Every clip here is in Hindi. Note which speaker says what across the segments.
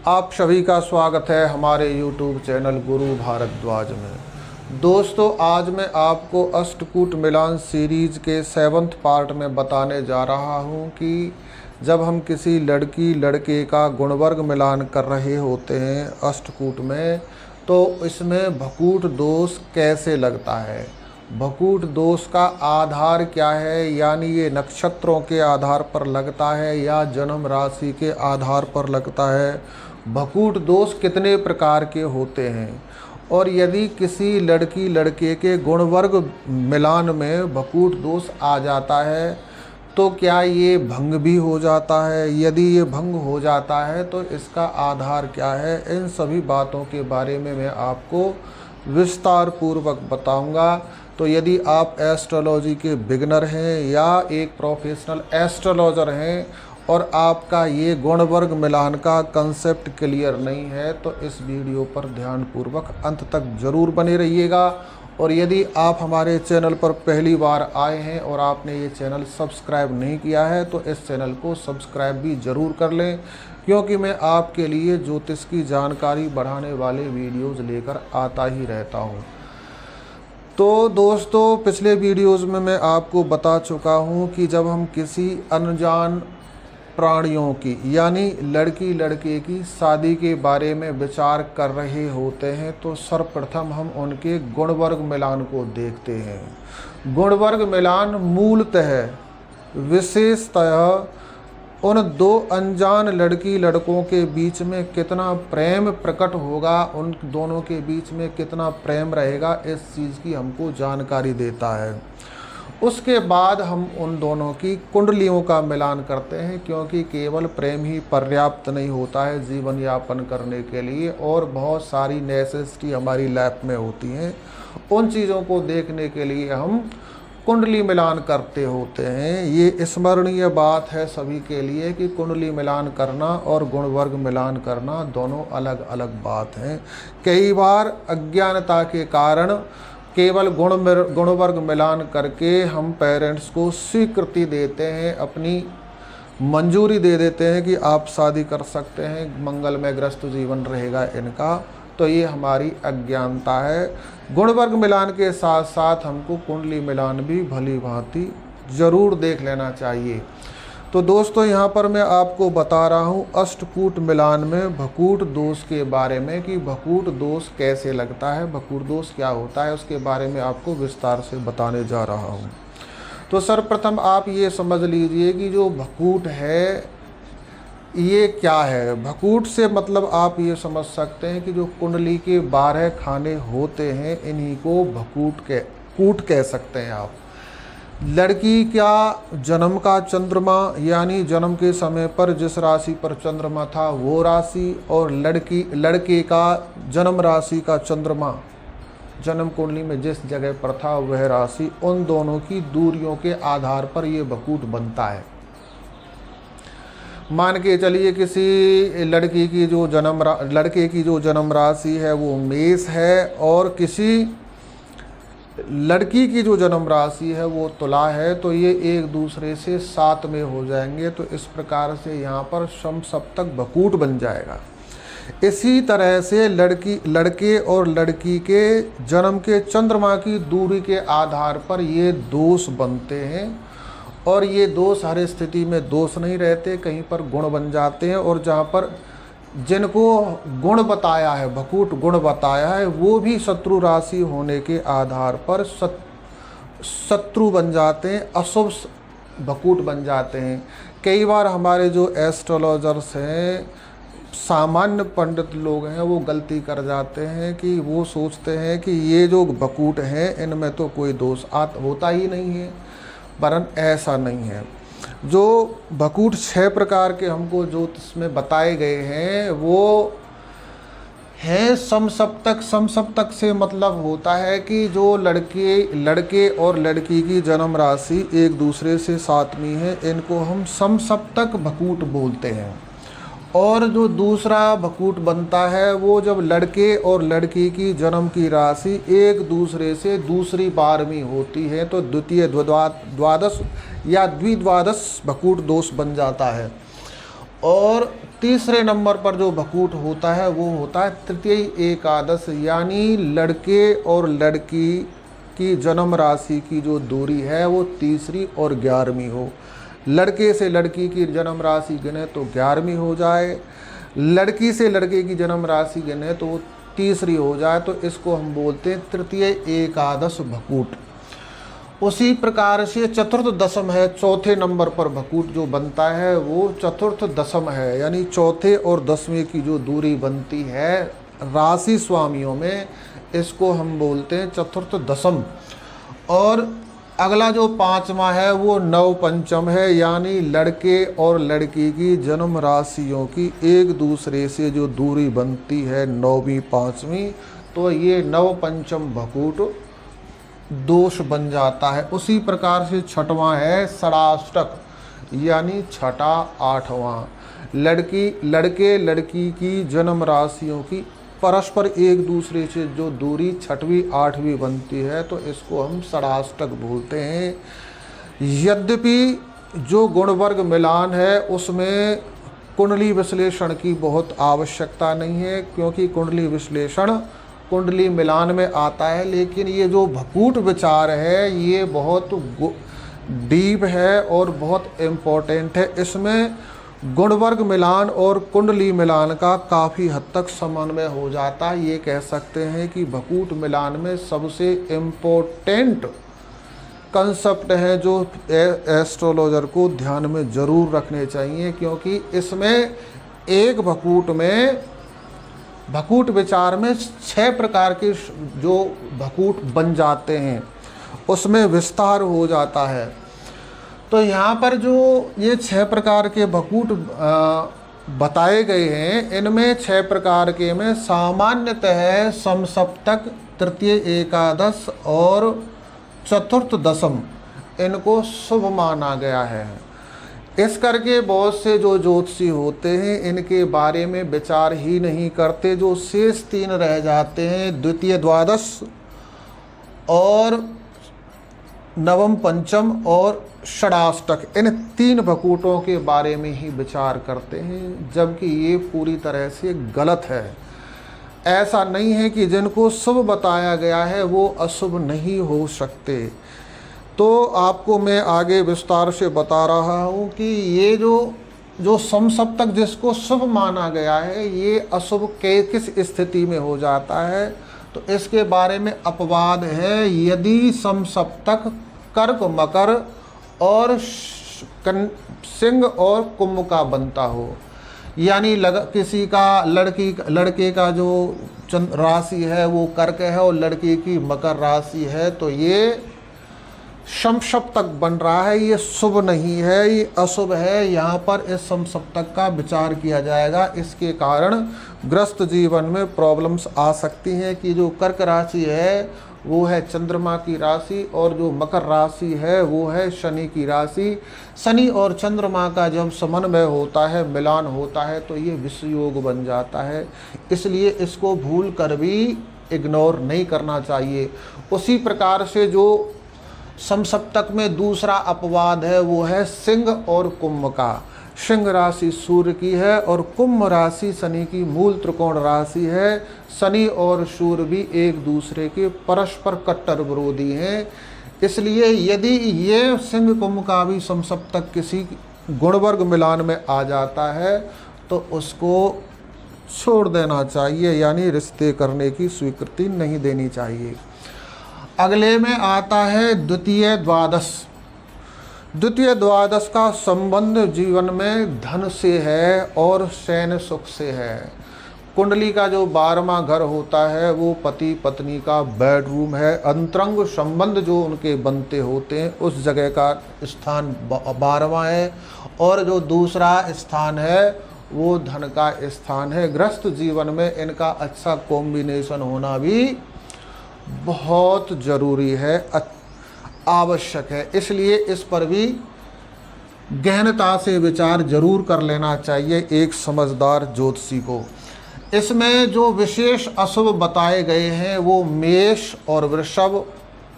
Speaker 1: आप सभी का स्वागत है हमारे YouTube चैनल गुरु भारद्वाज में। दोस्तों, आज मैं आपको अष्टकूट मिलान सीरीज के 7th पार्ट में बताने जा रहा हूं कि जब हम किसी लड़की लड़के का गुणवर्ग मिलान कर रहे होते हैं अष्टकूट में, तो इसमें भकूट दोष कैसे लगता है। भकूट दोष का आधार क्या है, यानी ये नक्षत्रों के आधार पर लगता है या जन्म राशि के आधार पर लगता है। भकूट दोष कितने प्रकार के होते हैं और यदि किसी लड़की लड़के के गुणवर्ग मिलान में भकूट दोष आ जाता है तो क्या ये भंग भी हो जाता है। यदि ये भंग हो जाता है तो इसका आधार क्या है। इन सभी बातों के बारे में मैं आपको विस्तार पूर्वक बताऊंगा। तो यदि आप एस्ट्रोलॉजी के बिगनर हैं या एक प्रोफेशनल एस्ट्रोलॉजर हैं और आपका ये गुणवर्ग मिलान का कंसेप्ट क्लियर नहीं है तो इस वीडियो पर ध्यानपूर्वक अंत तक ज़रूर बने रहिएगा। और यदि आप हमारे चैनल पर पहली बार आए हैं और आपने ये चैनल सब्सक्राइब नहीं किया है तो इस चैनल को सब्सक्राइब भी ज़रूर कर लें, क्योंकि मैं आपके लिए ज्योतिष की जानकारी बढ़ाने वाले वीडियोज़ लेकर आता ही रहता हूँ। तो दोस्तों, पिछले वीडियोज़ में मैं आपको बता चुका हूँ कि जब हम किसी अनजान प्राणियों की यानी लड़की लड़के की शादी के बारे में विचार कर रहे होते हैं तो सर्वप्रथम हम उनके गुणवर्ग मिलान को देखते हैं। गुणवर्ग मिलान मूलतः विशेषतः उन दो अनजान लड़की लड़कों के बीच में कितना प्रेम प्रकट होगा, उन दोनों के बीच में कितना प्रेम रहेगा, इस चीज़ की हमको जानकारी देता है। उसके बाद हम उन दोनों की कुंडलियों का मिलान करते हैं, क्योंकि केवल प्रेम ही पर्याप्त नहीं होता है जीवन यापन करने के लिए, और बहुत सारी नेसेसिटी हमारी लाइफ में होती हैं। उन चीज़ों को देखने के लिए हम कुंडली मिलान करते होते हैं। ये स्मरणीय बात है सभी के लिए कि कुंडली मिलान करना और गुणवर्ग मिलान करना दोनों अलग अलग बात हैं। कई बार अज्ञानता के कारण केवल गुणवर्ग मिलान करके हम पेरेंट्स को स्वीकृति देते हैं, अपनी मंजूरी दे देते हैं कि आप शादी कर सकते हैं, मंगलमय ग्रस्त जीवन रहेगा इनका। तो ये हमारी अज्ञानता है। गुणवर्ग मिलान के साथ साथ हमको कुंडली मिलान भी भली भांति ज़रूर देख लेना चाहिए। तो दोस्तों, यहाँ पर मैं आपको बता रहा हूँ अष्टकूट मिलान में भकूट दोष के बारे में कि भकूट दोष कैसे लगता है, भकूट दोष क्या होता है, उसके बारे में आपको विस्तार से बताने जा रहा हूँ। तो सर्वप्रथम आप ये समझ लीजिए कि जो भकूट है ये क्या है। भकूट से मतलब आप ये समझ सकते हैं कि जो कुंडली के 12 खाने होते हैं इन्हीं को कूट कह सकते हैं आप। लड़की का जन्म का चंद्रमा यानी जन्म के समय पर जिस राशि पर चंद्रमा था वो राशि, और लड़के का जन्म राशि का चंद्रमा जन्म कुंडली में जिस जगह पर था वह राशि, उन दोनों की दूरियों के आधार पर ये भकूट बनता है। मान के चलिए किसी लड़के की जो जन्म राशि है वो मेष है और किसी लड़की की जो जन्म राशि है वो तुला है, तो ये एक दूसरे से साथ में हो जाएंगे। तो इस प्रकार से यहाँ पर समसप्तक भकूट बन जाएगा। इसी तरह से लड़के और लड़की के जन्म के चंद्रमा की दूरी के आधार पर ये दोष बनते हैं, और ये दोष हर स्थिति में दोष नहीं रहते, कहीं पर गुण बन जाते हैं। और जहाँ पर जिनको गुण बताया है, भकूट गुण बताया है, वो भी शत्रु राशि होने के आधार पर शत्रु बन जाते हैं, अशुभ भकूट बन जाते हैं। कई बार हमारे जो एस्ट्रोलॉजर्स हैं, सामान्य पंडित लोग हैं, वो गलती कर जाते हैं कि वो सोचते हैं कि ये जो भकूट हैं इनमें तो कोई दोष होता ही नहीं है, परंतु ऐसा नहीं है। जो भकूट 6 प्रकार के हमको ज्योतिष में बताए गए हैं वो हैं समसप्तक। समसप्तक से मतलब होता है कि जो लड़के और लड़की की जन्म राशि एक दूसरे से साथमी है, इनको हम समसप्तक भकूट बोलते हैं। और जो दूसरा भकूट बनता है वो जब लड़के और लड़की की जन्म की राशि एक दूसरे से दूसरी 12वीं होती है तो द्वितीय द्वादश या द्विद्वादश भकूट दोष बन जाता है। और तीसरे नंबर पर जो भकूट होता है वो होता है तृतीय एकादश, यानी लड़के और लड़की की जन्म राशि की जो दूरी है वो तीसरी और 11वीं हो। लड़के से लड़की की जन्म राशि गिने तो 11वीं हो जाए, लड़की से लड़के की जन्म राशि गिने तो वो तीसरी हो जाए, तो इसको हम बोलते हैं तृतीय एकादश भकूट। उसी प्रकार से चतुर्थ दशम है, चौथे नंबर पर भकूट जो बनता है वो चतुर्थ दशम है, यानी चौथे और 10वें की जो दूरी बनती है राशि स्वामियों में, इसको हम बोलते हैं चतुर्थ दशम। और अगला जो 5वां है वो नव पंचम है, यानी लड़के और लड़की की जन्म राशियों की एक दूसरे से जो दूरी बनती है 9वीं 5वीं, तो ये नव पंचम भकूट दोष बन जाता है। उसी प्रकार से 6वां है षडाष्टक, यानी छठा 8वां, लड़के लड़की की जन्म राशियों की परस्पर एक दूसरे से जो दूरी 6वीं 8वीं बनती है, तो इसको हम षडाष्टक बोलते हैं। यद्यपि जो गुणवर्ग मिलान है उसमें कुंडली विश्लेषण की बहुत आवश्यकता नहीं है, क्योंकि कुंडली विश्लेषण कुंडली मिलान में आता है, लेकिन ये जो भकूट विचार है ये बहुत डीप है और बहुत इम्पोर्टेंट है। इसमें गुणवर्ग मिलान और कुंडली मिलान का काफ़ी हद तक समन्वय हो जाता है। ये कह सकते हैं कि भकूट मिलान में सबसे इम्पोर्टेंट कंसेप्ट है जो एस्ट्रोलॉजर को ध्यान में ज़रूर रखने चाहिए, क्योंकि इसमें एक भकूट में भकूट विचार में 6 प्रकार के जो भकूट बन जाते हैं उसमें विस्तार हो जाता है। तो यहाँ पर जो ये 6 प्रकार के भकूट बताए गए हैं, इनमें 6 प्रकार के में सामान्यतः समसप्तक, तृतीय एकादश और चतुर्थ दशम इनको शुभ माना गया है। इस करके बहुत से जो ज्योतिषी होते हैं इनके बारे में विचार ही नहीं करते। जो शेष 3 रह जाते हैं, द्वितीय द्वादश और नवम पंचम और षडाष्टक, इन 3 भकूटों के बारे में ही विचार करते हैं, जबकि ये पूरी तरह से गलत है। ऐसा नहीं है कि जिनको शुभ बताया गया है वो अशुभ नहीं हो सकते। तो आपको मैं आगे विस्तार से बता रहा हूँ कि ये जो समसप्तक जिसको शुभ माना गया है ये अशुभ के किस स्थिति में हो जाता है, तो इसके बारे में अपवाद है। यदि समसप्तक कर्क मकर और सिंह और कुंभ का बनता हो, यानी किसी का लड़के का जो राशि है वो कर्क है और लड़की की मकर राशि है, तो ये समसप्तक बन रहा है, ये शुभ नहीं है, ये अशुभ है। यहाँ पर इस समसप्तक का विचार किया जाएगा। इसके कारण ग्रस्त जीवन में प्रॉब्लम्स आ सकती हैं कि जो कर्क राशि है वो है चंद्रमा की राशि और जो मकर राशि है वो है शनि की राशि। शनि और चंद्रमा का जब समन्वय होता है, मिलान होता है, तो ये विषय योग बन जाता है। इसलिए इसको भूल कर भी इग्नोर नहीं करना चाहिए। उसी प्रकार से जो समसप्तक में दूसरा अपवाद है वो है सिंह और कुंभ का। सिंह राशि सूर्य की है और कुंभ राशि शनि की मूल त्रिकोण राशि है। शनि और सूर्य भी एक दूसरे के परस्पर कट्टर विरोधी हैं। इसलिए यदि ये सिंह कुंभ का भी समसप्तक किसी गुणवर्ग मिलान में आ जाता है तो उसको छोड़ देना चाहिए, यानी रिश्ते करने की स्वीकृति नहीं देनी चाहिए। अगले में आता है द्वितीय द्वादश। द्वितीय द्वादश का संबंध जीवन में धन से है और शयन सुख से है। कुंडली का जो 12वां घर होता है वो पति पत्नी का बेडरूम है। अंतरंग संबंध जो उनके बनते होते हैं उस जगह का स्थान 12वां है और जो दूसरा स्थान है वो धन का स्थान है। गृहस्थ जीवन में इनका अच्छा कॉम्बिनेशन होना भी बहुत ज़रूरी है, आवश्यक है। इसलिए इस पर भी गहनता से विचार जरूर कर लेना चाहिए एक समझदार ज्योतिषी को। इसमें जो विशेष अशुभ बताए गए हैं वो मेष और वृषभ,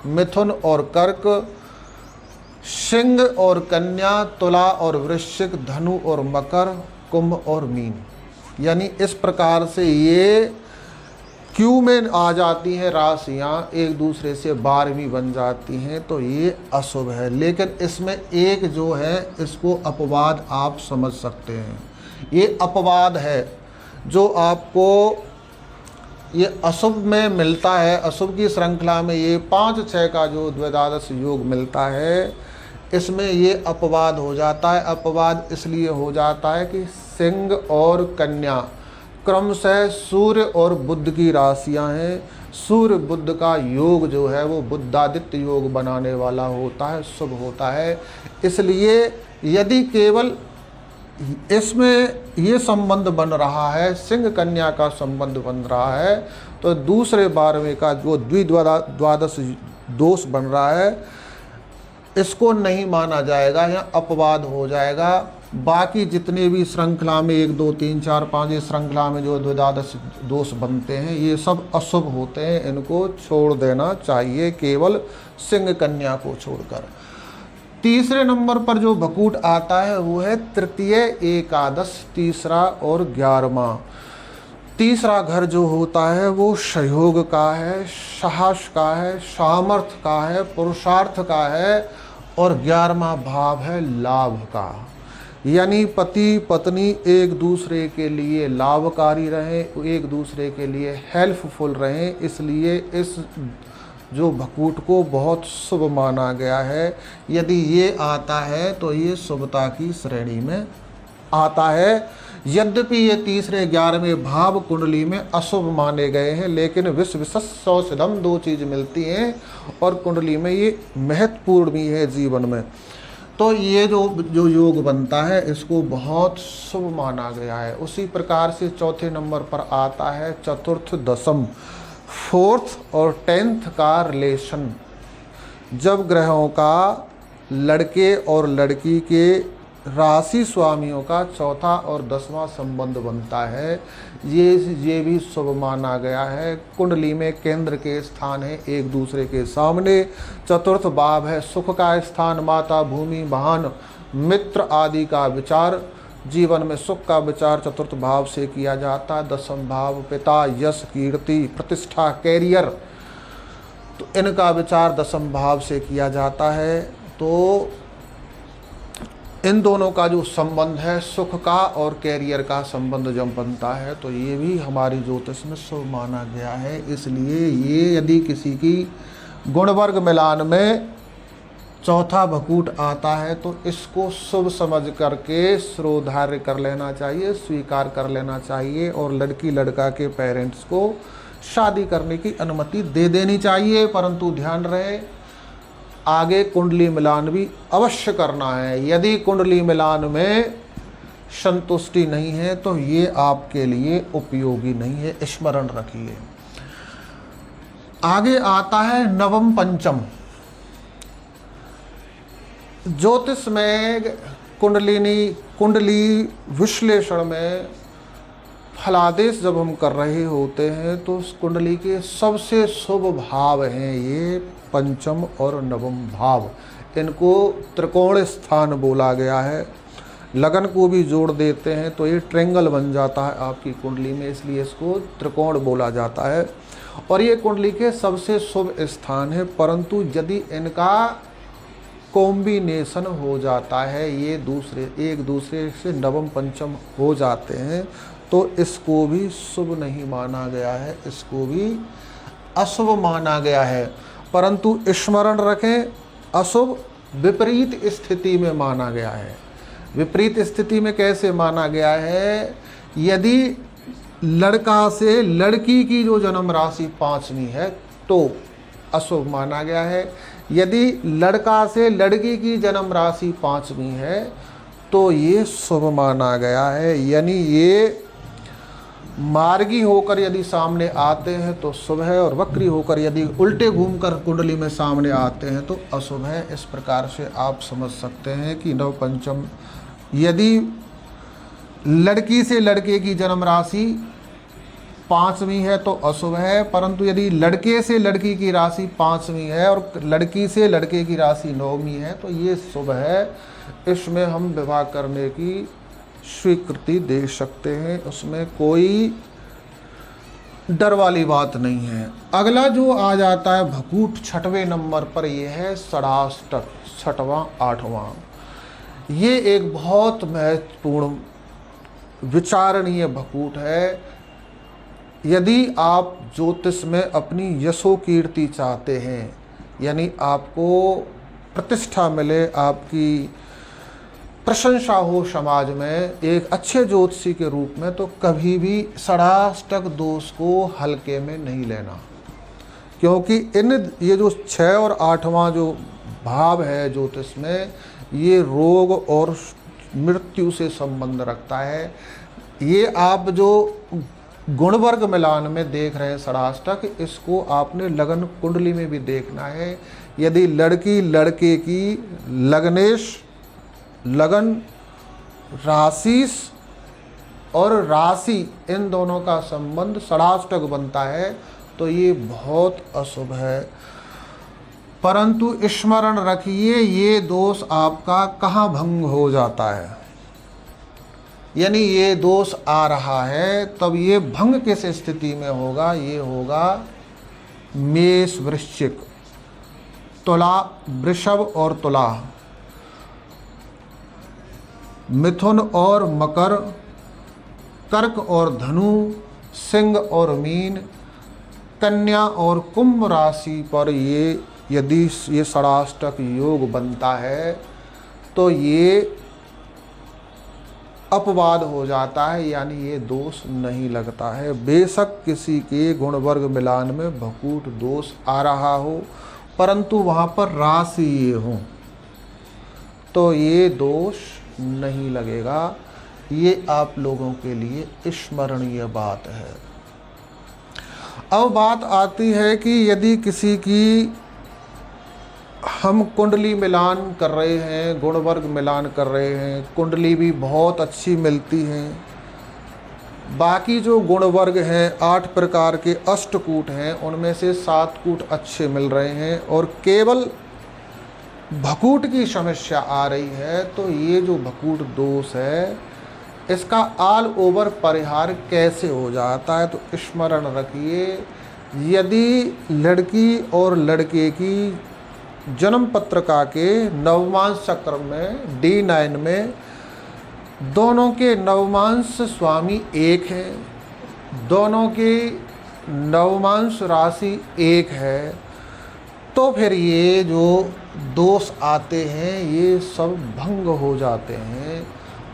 Speaker 1: मिथुन और कर्क, सिंह और कन्या, तुला और वृश्चिक, धनु और मकर, कुंभ और मीन, यानी इस प्रकार से ये क्यू में आ जाती हैं राशियां, एक दूसरे से 12वीं बन जाती हैं, तो ये अशुभ है। लेकिन इसमें एक जो है इसको अपवाद आप समझ सकते हैं। ये अपवाद है जो आपको ये अशुभ में मिलता है। अशुभ की श्रृंखला में ये 5-6 का जो द्विदादश योग मिलता है, इसमें ये अपवाद हो जाता है। अपवाद इसलिए हो जाता है कि सिंह और कन्या क्रमशः सूर्य और बुध की राशियां हैं। सूर्य बुध का योग जो है वो बुधादित्य योग बनाने वाला होता है, शुभ होता है। इसलिए यदि केवल इसमें ये संबंध बन रहा है, सिंह कन्या का संबंध बन रहा है, तो दूसरे 12वें का जो द्वादश दोष बन रहा है, इसको नहीं माना जाएगा या अपवाद हो जाएगा। बाकी जितने भी श्रृंखला में 1 2 3 4 5 इस श्रृंखला में जो द्वादश दोष बनते हैं, ये सब अशुभ होते हैं, इनको छोड़ देना चाहिए, केवल सिंह कन्या को छोड़कर। तीसरे नंबर पर जो भकूट आता है वो है तृतीय एकादश, तीसरा और 11वां। तीसरा घर जो होता है वो सहयोग का है, साहस का है, सामर्थ्य का है, पुरुषार्थ का है, और 11वां भाव है लाभ का। यानी पति पत्नी एक दूसरे के लिए लाभकारी रहें, एक दूसरे के लिए हेल्पफुल रहें, इसलिए इस जो भकूट को बहुत शुभ माना गया है। यदि ये आता है तो ये शुभता की श्रेणी में आता है। यद्यपि ये तीसरे 11वें भाव कुंडली में अशुभ माने गए हैं, लेकिन विश्व सौ सिद्धम 2 चीज़ मिलती हैं और कुंडली में ये महत्वपूर्ण भी है जीवन में। तो ये जो योग बनता है इसको बहुत शुभ माना गया है। उसी प्रकार से चौथे नंबर पर आता है चतुर्थ दशम, 4th और 10th का रिलेशन। जब ग्रहों का लड़के और लड़की के राशि स्वामियों का चौथा और 10वां संबंध बनता है, ये भी शुभ माना गया है। कुंडली में केंद्र के स्थान है एक दूसरे के सामने। चतुर्थ भाव है सुख का स्थान, माता, भूमि, वाहन, मित्र आदि का विचार। जीवन में सुख का विचार चतुर्थ भाव से किया जाता है। 10वां भाव पिता, यश, कीर्ति, प्रतिष्ठा, कैरियर, तो इनका विचार 10वां भाव से किया जाता है। तो इन दोनों का जो संबंध है, सुख का और कैरियर का संबंध जब बनता है, तो ये भी हमारी ज्योतिष में शुभ माना गया है। इसलिए ये यदि किसी की गुणवर्ग मिलान में चौथा भकूट आता है तो इसको शुभ समझ करके श्रोधार्य कर लेना चाहिए, स्वीकार कर लेना चाहिए, और लड़की लड़का के पेरेंट्स को शादी करने की अनुमति दे देनी चाहिए। परंतु ध्यान रहे, आगे कुंडली मिलान भी अवश्य करना है। यदि कुंडली मिलान में संतुष्टि नहीं है तो ये आपके लिए उपयोगी नहीं है, स्मरण रखिए। आगे आता है नवम पंचम। ज्योतिष में कुंडली विश्लेषण में फलादेश जब हम कर रहे होते हैं तो उस कुंडली के सबसे शुभ भाव हैं ये पंचम और नवम भाव। इनको त्रिकोण स्थान बोला गया है। लगन को भी जोड़ देते हैं तो ये ट्रेंगल बन जाता है आपकी कुंडली में, इसलिए इसको त्रिकोण बोला जाता है। और ये कुंडली के सबसे शुभ स्थान है। परंतु यदि इनका कॉम्बिनेशन हो जाता है, ये एक दूसरे से नवम पंचम हो जाते हैं, तो इसको भी शुभ नहीं माना गया है, इसको भी अशुभ माना गया है। परंतु स्मरण रखें, अशुभ विपरीत स्थिति में माना गया है। विपरीत स्थिति में कैसे माना गया है? यदि लड़का से लड़की की जो जन्म राशि 5वीं है तो अशुभ माना गया है। यदि लड़का से लड़की की जन्म राशि 5वीं है तो ये शुभ माना गया है। यानी ये मार्गी होकर यदि सामने आते हैं तो शुभ है, और वक्री होकर यदि उल्टे घूमकर कुंडली में सामने आते हैं तो अशुभ है। इस प्रकार से आप समझ सकते हैं कि नव पंचम, यदि लड़की से लड़के की जन्म राशि 5वीं है तो अशुभ है, परंतु यदि लड़के से लड़की की राशि 5वीं है और लड़की से लड़के की राशि 9वीं है तो ये शुभ है। इसमें हम विवाह करने की स्वीकृति दे सकते हैं, उसमें कोई डर वाली बात नहीं है। अगला जो आ जाता है भकूट 6वें नंबर पर, यह है षडाष्टक 6वां 8वां। ये एक बहुत महत्वपूर्ण विचारणीय भकूट है। यदि आप ज्योतिष में अपनी यशो कीर्ति चाहते हैं, यानी आपको प्रतिष्ठा मिले, आपकी प्रशंसा हो समाज में एक अच्छे ज्योतिषी के रूप में, तो कभी भी षडाष्टक दोष को हल्के में नहीं लेना, क्योंकि ये जो 6 और 8वां जो भाव है ज्योतिष में, ये रोग और मृत्यु से संबंध रखता है। ये आप जो गुणवर्ग मिलान में देख रहे हैं षडाष्टक, इसको आपने लगन कुंडली में भी देखना है। यदि लड़की लड़के की लगन राशि और राशि इन दोनों का संबंध षडाष्टक बनता है, तो ये बहुत अशुभ है। परंतु स्मरण रखिए, ये दोष आपका कहाँ भंग हो जाता है, यानी ये दोष आ रहा है, तब ये भंग किस स्थिति में होगा? ये होगा मेष, वृश्चिक, तुला, वृषभ और तुला, मिथुन और मकर, कर्क और धनु, सिंह और मीन, कन्या और कुंभ राशि पर यदि ये षडाष्टक योग बनता है, तो ये अपवाद हो जाता है, यानी ये दोष नहीं लगता है। बेशक किसी के गुणवर्ग मिलान में भकूट दोष आ रहा हो, परंतु वहाँ पर राशि ये हो, तो ये दोष नहीं लगेगा। ये आप लोगों के लिए स्मरणीय बात है। अब बात आती है कि यदि किसी की हम कुंडली मिलान कर रहे हैं, गुणवर्ग मिलान कर रहे हैं, कुंडली भी बहुत अच्छी मिलती है, बाकी जो गुणवर्ग हैं 8 प्रकार के अष्टकूट हैं, उनमें से 7 कूट अच्छे मिल रहे हैं और केवल भकूट की समस्या आ रही है, तो ये जो भकूट दोष है, इसका ऑल ओवर परिहार कैसे हो जाता है? तो स्मरण रखिए, यदि लड़की और लड़के की जन्म पत्रिका के नवमांश चक्र में D9 में दोनों के नवमांश स्वामी एक है, दोनों की नवमांश राशि एक है, तो फिर ये जो दोष आते हैं ये सब भंग हो जाते हैं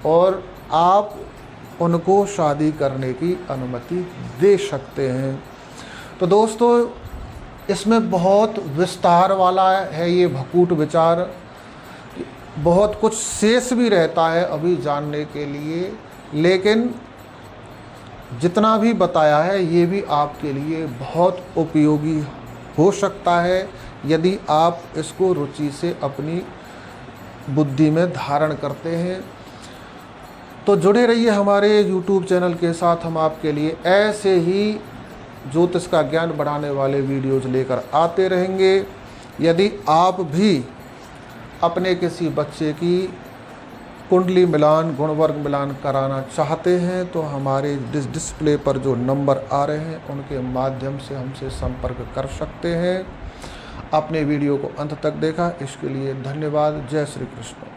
Speaker 1: और आप उनको शादी करने की अनुमति दे सकते हैं। तो दोस्तों, इसमें बहुत विस्तार वाला है ये भकूट विचार, बहुत कुछ शेष भी रहता है अभी जानने के लिए, लेकिन जितना भी बताया है ये भी आपके लिए बहुत उपयोगी हो सकता है, यदि आप इसको रुचि से अपनी बुद्धि में धारण करते हैं। तो जुड़े रहिए हमारे YouTube चैनल के साथ, हम आपके लिए ऐसे ही ज्योतिष का ज्ञान बढ़ाने वाले वीडियोज़ लेकर आते रहेंगे। यदि आप भी अपने किसी बच्चे की कुंडली मिलान, गुणवर्ग मिलान कराना चाहते हैं, तो हमारे डिस्प्ले पर जो नंबर आ रहे हैं उनके माध्यम से हमसे संपर्क कर सकते हैं। आपने वीडियो को अंत तक देखा, इसके लिए धन्यवाद। जय श्री कृष्ण।